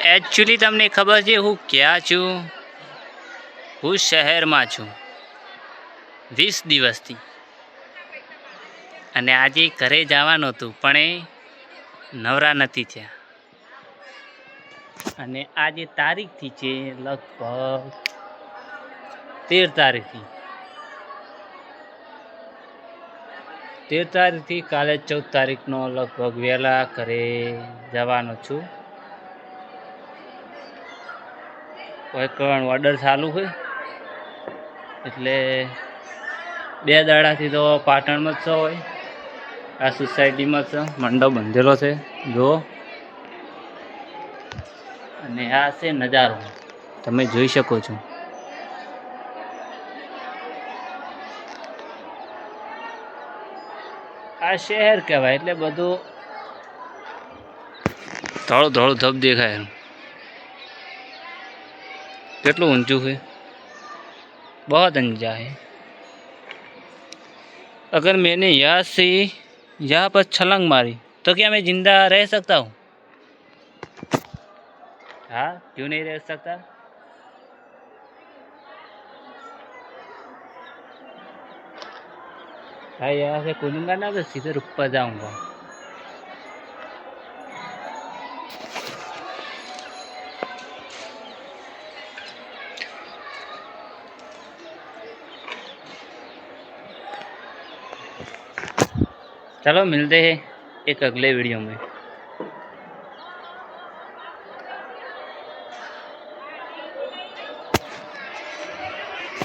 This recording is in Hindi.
एक्चुअली तमने खबर है हूँ क्या छू हूँ शहर में छू 20 दिवस थी अने आज घरे जवानुं हतुं पण नवरा नथी थया अने आज तारीख थी छे लगभग 13 तारीख थी 13 तारीख थी काले 14 तारीख नो लगभग वेला घरे जवानो छू। कोई कारण ऑर्डर चालू है એટલે 2 દાડાથી તો પાટણમાં જ છો હોય આ સોસાયટીમાં જ મંડપ બંધેલો છે જો અને આ છે નજારો તમે જોઈ શકો છો। આ શહેર કહેવાય એટલે બધું ધોળું ધોળું ધબ દેખાય કેટલું ઊંચું है बहुत ऊंचा है। अगर मैंने यहाँ से यहाँ पर छलांग मारी तो क्या मैं जिंदा रह सकता हूँ? हाँ क्यों नहीं रह सकता? हाँ यहाँ से कूदूंगा ना तो सीधे ऊपर जाऊंगा। चलो मिलते हैं एक अगले वीडियो में।